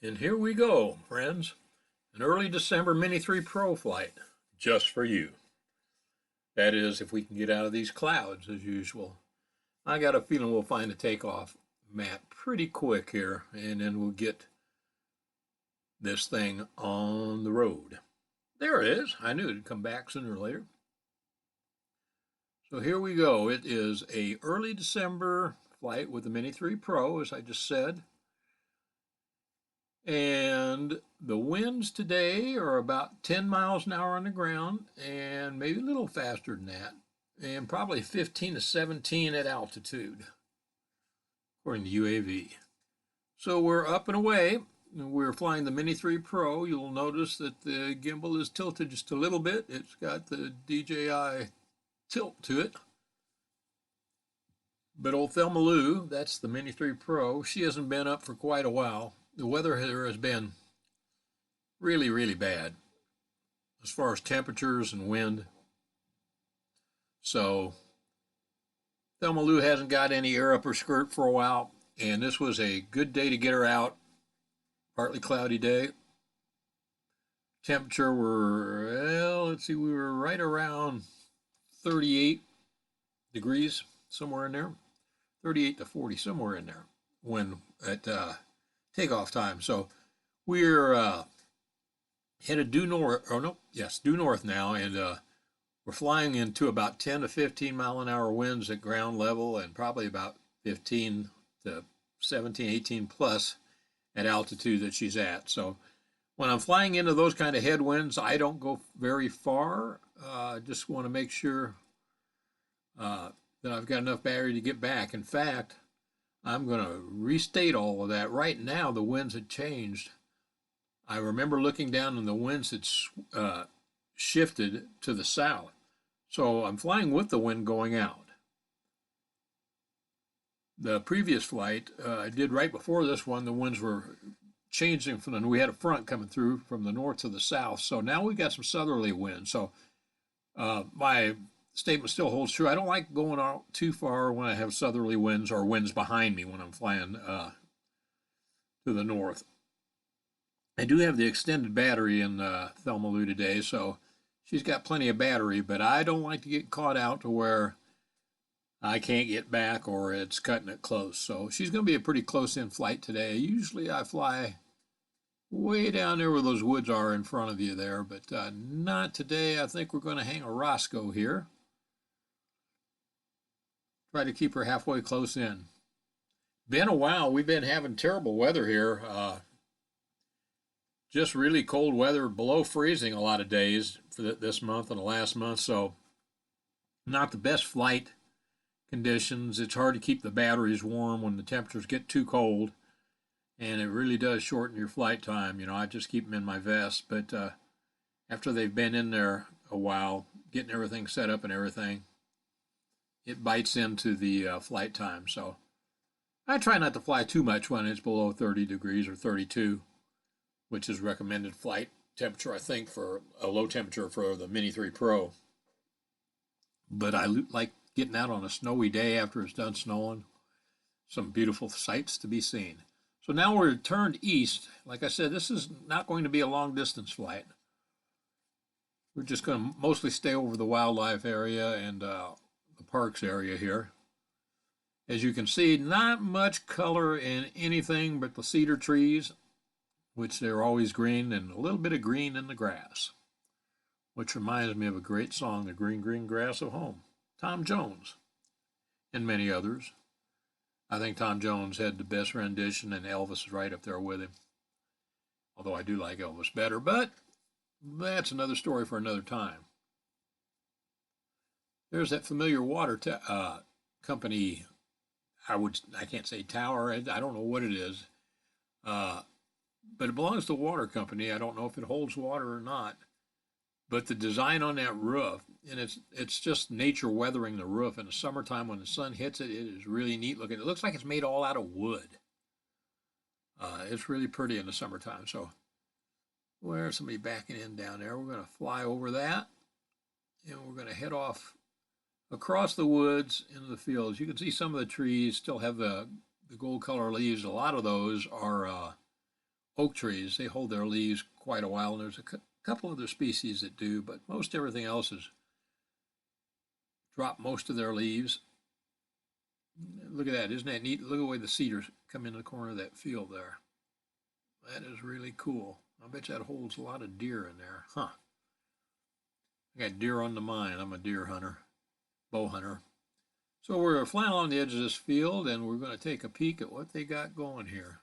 And here we go, friends. An early December Mini 3 Pro flight, just for you. That is, if we can get out of these clouds as usual. I got a feeling we'll find a takeoff map pretty quick here, and then we'll get this thing on the road. There it is. I knew it'd come back sooner or later. So here we go. It is a early December flight with the Mini 3 Pro, as I just said. And the winds today are about 10 miles an hour on the ground and maybe a little faster than that, and probably 15 to 17 at altitude, according to UAV. So we're up and away. We're flying the Mini 3 Pro. You'll notice that the gimbal is tilted just a little bit. It's got the DJI tilt to it. But old Thelma Lou, that's the Mini 3 Pro, she hasn't been up for quite a while. The weather here has been really, really bad as far as temperatures and wind. So Thelma Lou hasn't got any air up her skirt for a while, and this was a good day to get her out. Partly cloudy day. Temperature we were right around 38 degrees, somewhere in there. 38 to 40, somewhere in there when at takeoff time. So we're headed due north, due north now, and we're flying into about 10 to 15 mile an hour winds at ground level and probably about 15 to 17, 18 plus at altitude that she's at. So when I'm flying into those kind of headwinds, I don't go very far. I just want to make sure that I've got enough battery to get back. In fact, I'm going to restate all of that. Right now, the winds had changed. I remember looking down and the winds had shifted to the south. So I'm flying with the wind going out. The previous flight I did right before this one, the winds were changing we had a front coming through from the north to the south. So now we've got some southerly winds. So my statement still holds true. I don't like going out too far when I have southerly winds or winds behind me when I'm flying to the north. I do have the extended battery in Thelma Lou today, so she's got plenty of battery, but I don't like to get caught out to where I can't get back or it's cutting it close. So she's going to be a pretty close-in flight today. Usually I fly way down there where those woods are in front of you there, but not today. I think we're going to hang a Roscoe here. Try to keep her halfway close in. Been a while. We've been having terrible weather here. Just really cold weather, below freezing a lot of days for this month and the last month. So not the best flight conditions. It's hard to keep the batteries warm when the temperatures get too cold, and it really does shorten your flight time. You know, I just keep them in my vest, but after they've been in there a while, getting everything set up and everything, it bites into the flight time. So I try not to fly too much when it's below 30 degrees or 32, which is recommended flight temperature, I think, for a low temperature for the Mini 3 Pro. But I like getting out on a snowy day after it's done snowing. Some beautiful sights to be seen. So now we're turned east. Like I said, this is not going to be a long distance flight. We're just going to mostly stay over the wildlife area and the parks area here. As you can see, not much color in anything but the cedar trees, which they're always green, and a little bit of green in the grass, which reminds me of a great song, The Green, Green Grass of Home. Tom Jones and many others. I think Tom Jones had the best rendition, and Elvis is right up there with him. Although I do like Elvis better, but that's another story for another time. There's that familiar water company. I can't say tower. I don't know what it is. But it belongs to a water company. I don't know if it holds water or not. But the design on that roof, and it's just nature weathering the roof. In the summertime when the sun hits it, it is really neat looking. It looks like it's made all out of wood. It's really pretty in the summertime. So where's somebody backing in down there? We're going to fly over that, and we're going to head off across the woods into the fields. You can see some of the trees still have the gold color leaves. A lot of those are oak trees, they hold their leaves quite a while, and there's a couple other species that do, but most everything else has dropped most of their leaves. Look at that, isn't that neat? Look at the way the cedars come into the corner of that field there. That is really cool. I bet you that holds a lot of deer in there. Huh. I got deer on the mind. I'm a deer hunter, bow hunter. So we're flying along the edge of this field, and we're going to take a peek at what they got going here.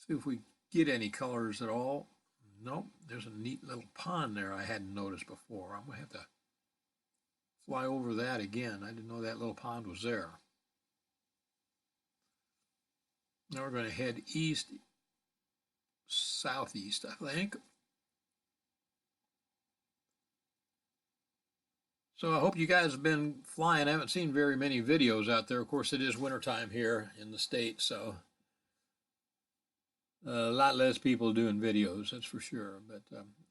See if we get any colors at all. Nope, there's a neat little pond there I hadn't noticed before. I'm going to have to fly over that again. I didn't know that little pond was there. Now we're going to head east, southeast, I think. So I hope you guys have been flying. I haven't seen very many videos out there. Of course, it is wintertime here in the States, so a lot less people doing videos, that's for sure. But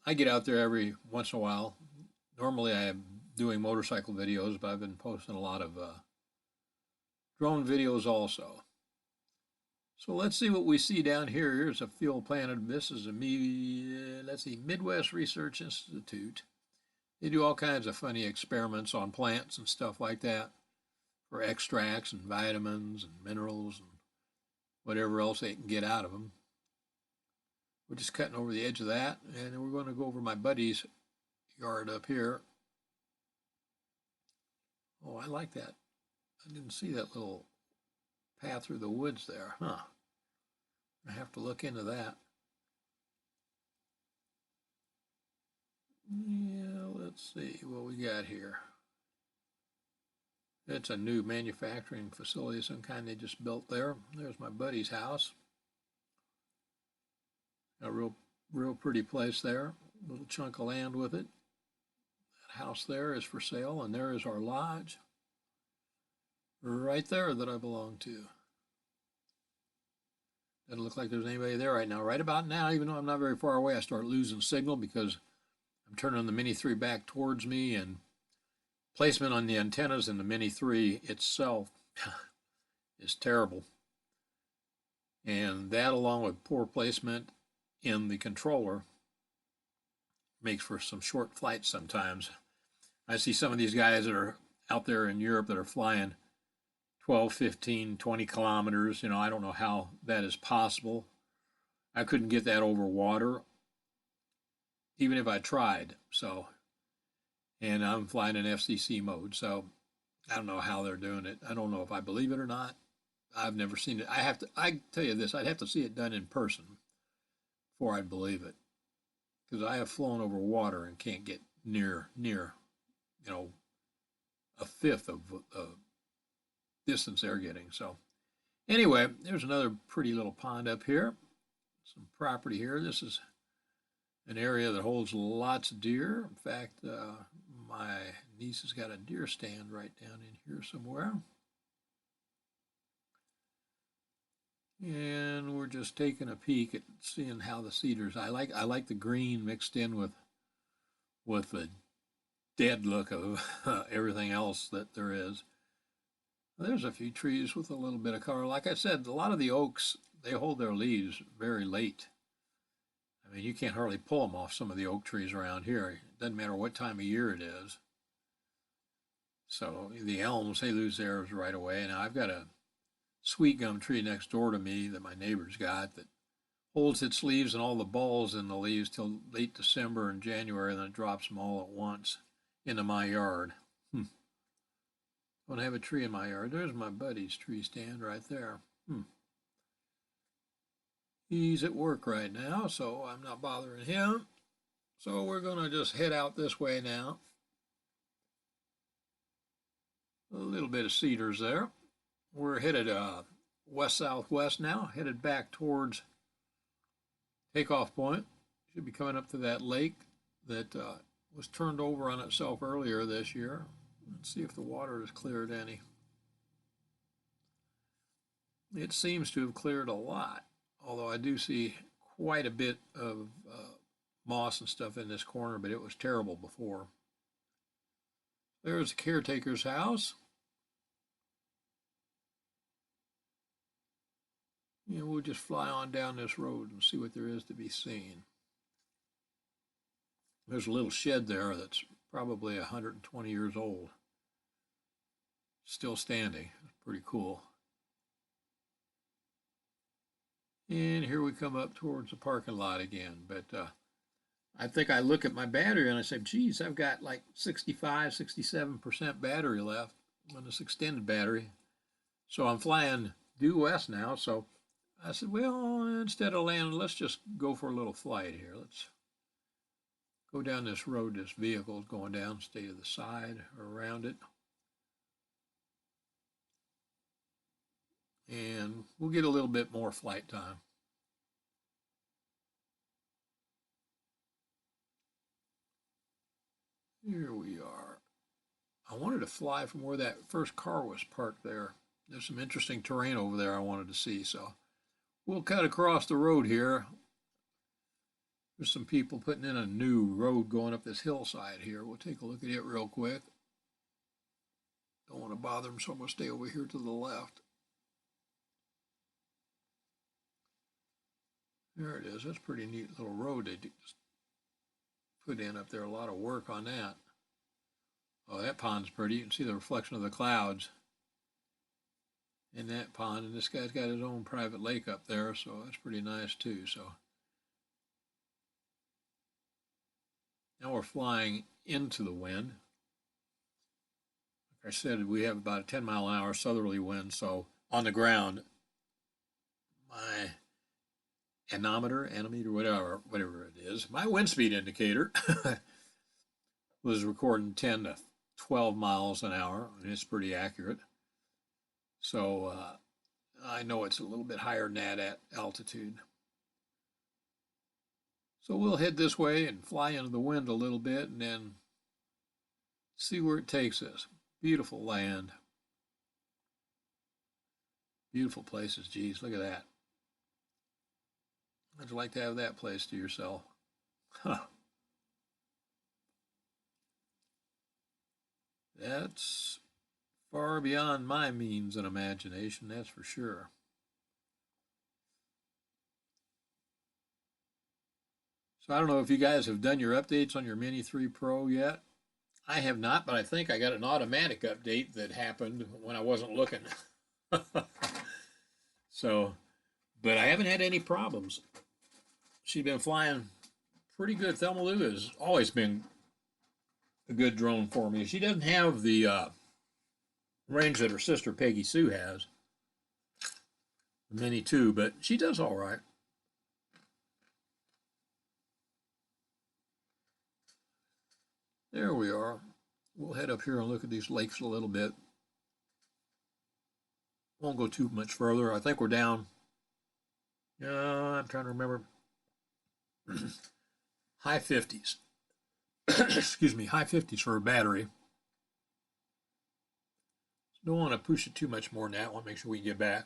I get out there every once in a while. Normally I am doing motorcycle videos, but I've been posting a lot of drone videos also. So let's see what we see down here. Here's a field planted. This is let's see, Midwest Research Institute. They do all kinds of funny experiments on plants and stuff like that for extracts and vitamins and minerals and whatever else they can get out of them. We're just cutting over the edge of that, and then we're going to go over my buddy's yard up here. Oh, I like that. I didn't see that little path through the woods there, huh? I have to look into that. Yeah, let's see what we got here. It's a new manufacturing facility, some kind they just built there. There's my buddy's house. A real pretty place there. A little chunk of land with it. That house there is for sale, and there is our lodge right there that I belong to. Doesn't look like there's anybody there right now. Right about now, even though I'm not very far away, I start losing signal because I'm turning the Mini 3 back towards me, and placement on the antennas in the Mini 3 itself is terrible. And that, along with poor placement in the controller, makes for some short flights sometimes. I see some of these guys that are out there in Europe that are flying 12, 15, 20 kilometers. You know, I don't know how that is possible. I couldn't get that over water, even if I tried. So, and I'm flying in FCC mode, so I don't know how they're doing it. I don't know if I believe it or not. I've never seen it. I tell you this, I'd have to see it done in person before I'd believe it. Because I have flown over water and can't get near, you know, a fifth of the distance they're getting. So anyway, there's another pretty little pond up here. Some property here. This is an area that holds lots of deer. In fact, my niece has got a deer stand right down in here somewhere. And we're just taking a peek at seeing how the cedars. I like the green mixed in with the dead look of everything else that there is. There's a few trees with a little bit of color. Like I said, a lot of the oaks, they hold their leaves very late. I mean, you can't hardly pull them off some of the oak trees around here. It doesn't matter what time of year it is. So the elms, they lose theirs right away. Now I've got a sweet gum tree next door to me that my neighbor's got that holds its leaves and all the balls in the leaves till late December and January, and then it drops them all at once into my yard. I don't have a tree in my yard. There's my buddy's tree stand right there. He's at work right now, so I'm not bothering him. So we're going to just head out this way now. A little bit of cedars there. We're headed west-southwest now, headed back towards takeoff point. Should be coming up to that lake that was turned over on itself earlier this year. Let's see if the water has cleared any. It seems to have cleared a lot, although I do see quite a bit of moss and stuff in this corner, but it was terrible before. There's the caretaker's house. we'll just fly on down this road and see what there is to be seen. There's a little shed there that's probably 120 years old. Still standing. Pretty cool. And here we come up towards the parking lot again. But I think I look at my battery and I say, geez, I've got like 65, 67% battery left on this extended battery. So I'm flying due west now. So I said, well, instead of landing, let's just go for a little flight here. Let's go down this road this vehicle is going down, stay to the side or around it. And we'll get a little bit more flight time. Here we are. I wanted to fly from where that first car was parked there. There's some interesting terrain over there I wanted to see, so we'll cut across the road here. There's some people putting in a new road going up this hillside here. We'll take a look at it real quick. Don't want to bother them, so I'm going to stay over here to the left. There it is. That's a pretty neat little road they just put in up there. A lot of work on that. Oh, that pond's pretty. You can see the reflection of the clouds in that pond. And this guy's got his own private lake up there, so that's pretty nice too. So now we're flying into the wind. Like I said, we have about a 10-mile-an-hour southerly wind. So on the ground, my anemometer, whatever it is, my wind speed indicator was recording 10 to 12 miles an hour, and it's pretty accurate. So I know it's a little bit higher than that at altitude. So we'll head this way and fly into the wind a little bit and then see where it takes us. Beautiful land. Beautiful places, geez, look at that. How'd you like to have that place to yourself? Huh. That's far beyond my means and imagination, that's for sure. So I don't know if you guys have done your updates on your Mini 3 Pro yet. I have not, but I think I got an automatic update that happened when I wasn't looking. So, but I haven't had any problems. She's been flying pretty good. Thelma Lou has always been a good drone for me. She doesn't have the range that her sister Peggy Sue has, the Mini 2, but she does all right. There we are. We'll head up here and look at these lakes a little bit. Won't go too much further. I think we're down. I'm trying to remember. High 50s. Excuse me, high 50s for a battery. Don't want to push it too much more than that. I want to make sure we can get back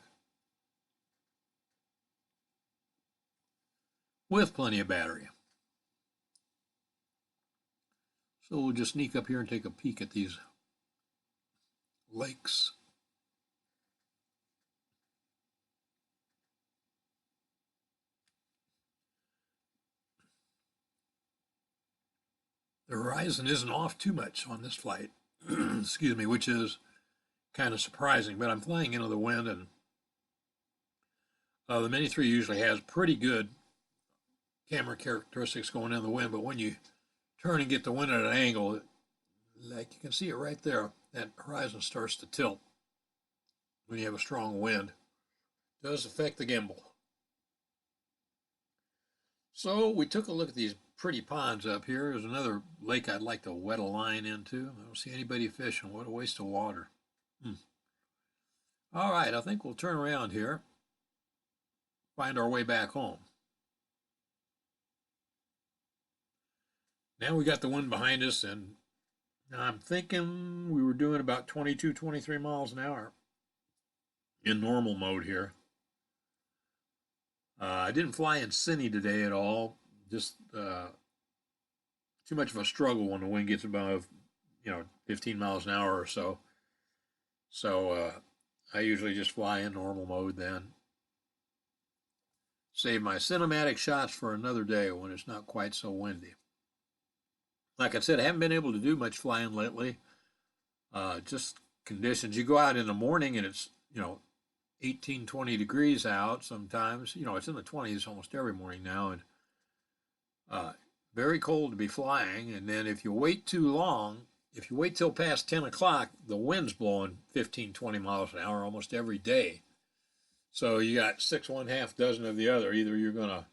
with plenty of battery. So we'll just sneak up here and take a peek at these lakes. The horizon isn't off too much on this flight, excuse me, which is kind of surprising, but I'm flying into the wind, and the Mini 3 usually has pretty good camera characteristics going in the wind, but when you turn and get the wind at an angle, like you can see it right there, that horizon starts to tilt when you have a strong wind. It does affect the gimbal. So we took a look at these pretty ponds up here. There's another lake I'd like to wet a line into. I don't see anybody fishing. What a waste of water. All right, I think we'll turn around here, find our way back home. Now we got the wind behind us, and I'm thinking we were doing about 22, 23 miles an hour in normal mode here. I didn't fly in Cine today at all. Just too much of a struggle when the wind gets above, 15 miles an hour or so. So I usually just fly in normal mode then. Save my cinematic shots for another day when it's not quite so windy. Like I said, I haven't been able to do much flying lately. Just conditions. You go out in the morning and it's, 18, 20 degrees out sometimes. It's in the 20s almost every morning now, and uh, very cold to be flying. And then if you wait too long, if you wait till past 10 o'clock, the wind's blowing 15, 20 miles an hour almost every day. So you got six, one half dozen of the other. Either you're going to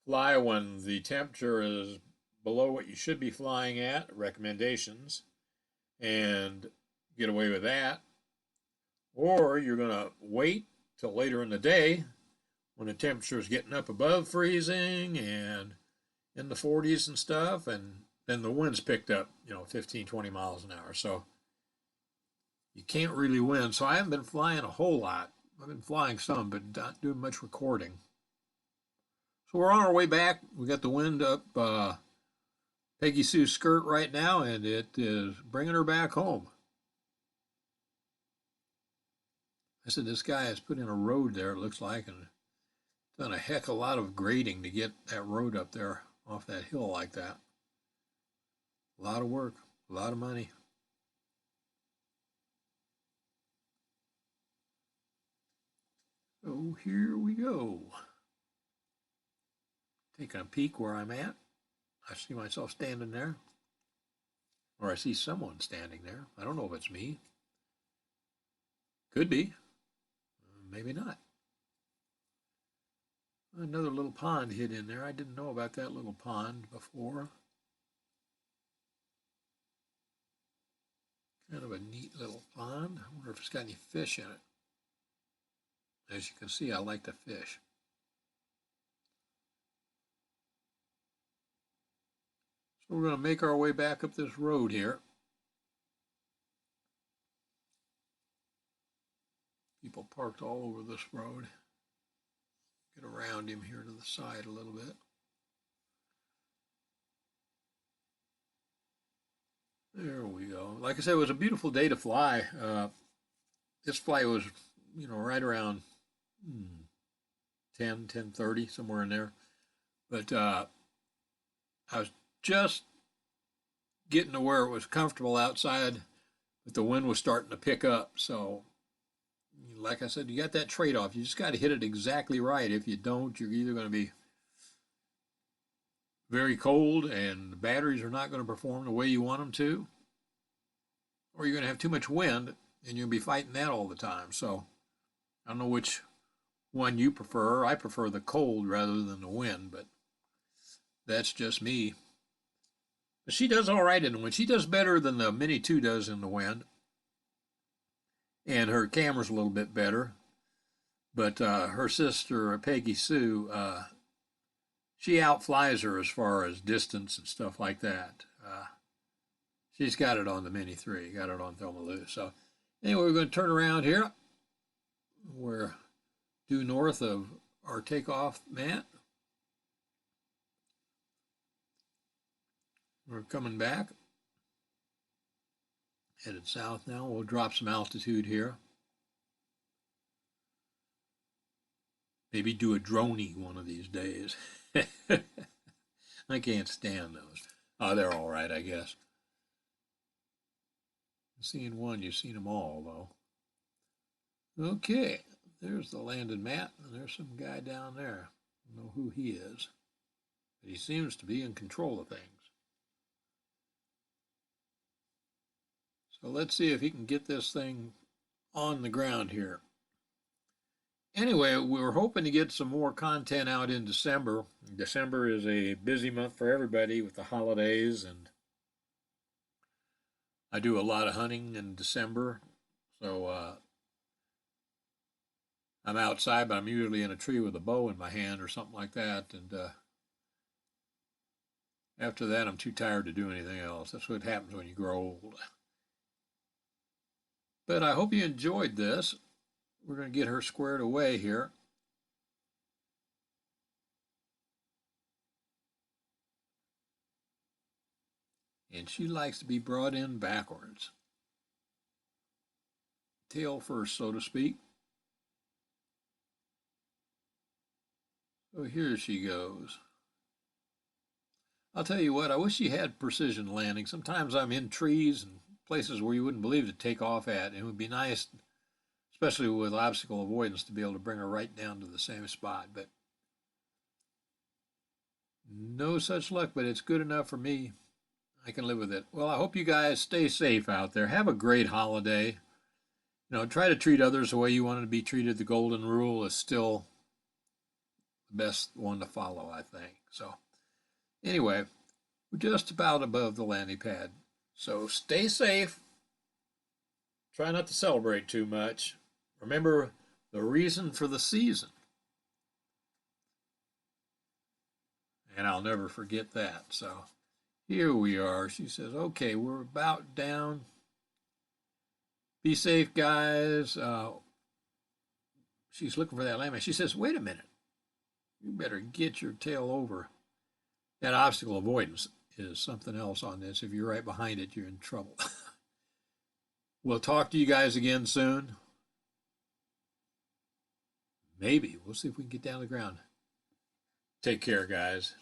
fly when the temperature is below what you should be flying at, recommendations, and get away with that, or you're going to wait till later in the day when the temperature is getting up above freezing and in the 40s and stuff, and then the wind's picked up, 15, 20 miles an hour. So you can't really win. So I haven't been flying a whole lot. I've been flying some, but not doing much recording. So we're on our way back. We got the wind up Peggy Sue's skirt right now, and it is bringing her back home. I said, this guy has put in a road there, it looks like, and done a heck of a lot of grading to get that road up there off that hill like that. A lot of work, a lot of money. So here we go. Taking a peek where I'm at. I see myself standing there. Or I see someone standing there. I don't know if it's me. Could be. Maybe not. Another little pond hid in there. I didn't know about that little pond before. Kind of a neat little pond. I wonder if it's got any fish in it. As you can see, I like to fish. So we're going to make our way back up this road here. People parked all over this road. Get around him here to the side a little bit. There we go. Like I said, it was a beautiful day to fly. This flight was, right around 10:30, somewhere in there. But I was just getting to where it was comfortable outside, but the wind was starting to pick up. So, like I said, you got that trade-off. You just got to hit it exactly right. If you don't, you're either going to be very cold and the batteries are not going to perform the way you want them to, or you're going to have too much wind and you'll be fighting that all the time. So I don't know which one you prefer. I prefer the cold rather than the wind, but that's just me. But she does all right in the wind. She does better than the Mini 2 does in the wind. And her camera's a little bit better. But her sister, Peggy Sue, she outflies her as far as distance and stuff like that. She's got it on the Mini 3, got it on Thelma Lou. So anyway, we're going to turn around here. We're due north of our takeoff mat. We're coming back. Headed south now. We'll drop some altitude here. Maybe do a droney one of these days. I can't stand those. Oh, they're all right, I guess. Seeing one, you've seen them all, though. Okay, there's the landing mat, and there's some guy down there. I don't know who he is, but he seems to be in control of things. So let's see if he can get this thing on the ground here. Anyway, we were hoping to get some more content out in December. December is a busy month for everybody with the holidays, and I do a lot of hunting in December. So I'm outside, but I'm usually in a tree with a bow in my hand or something like that. And after that, I'm too tired to do anything else. That's what happens when you grow old. But I hope you enjoyed this. We're going to get her squared away here. And she likes to be brought in backwards. Tail first, so to speak. So here she goes. I'll tell you what, I wish you had precision landing. Sometimes I'm in trees and places where you wouldn't believe to take off at. It would be nice, especially with obstacle avoidance, to be able to bring her right down to the same spot. But no such luck, but it's good enough for me. I can live with it. Well, I hope you guys stay safe out there. Have a great holiday. Try to treat others the way you want to be treated. The golden rule is still the best one to follow, I think. So, anyway, we're just about above the landing pad. So, stay safe. Try not to celebrate too much. Remember the reason for the season. And I'll never forget that. So, here we are. She says, okay, we're about down. Be safe, guys. She's looking for that landmark. She says, wait a minute. You better get your tail over. That obstacle avoidance is something else on this. If you're right behind it, you're in trouble. We'll talk to you guys again soon. Maybe. We'll see if we can get down to the ground. Take care, guys.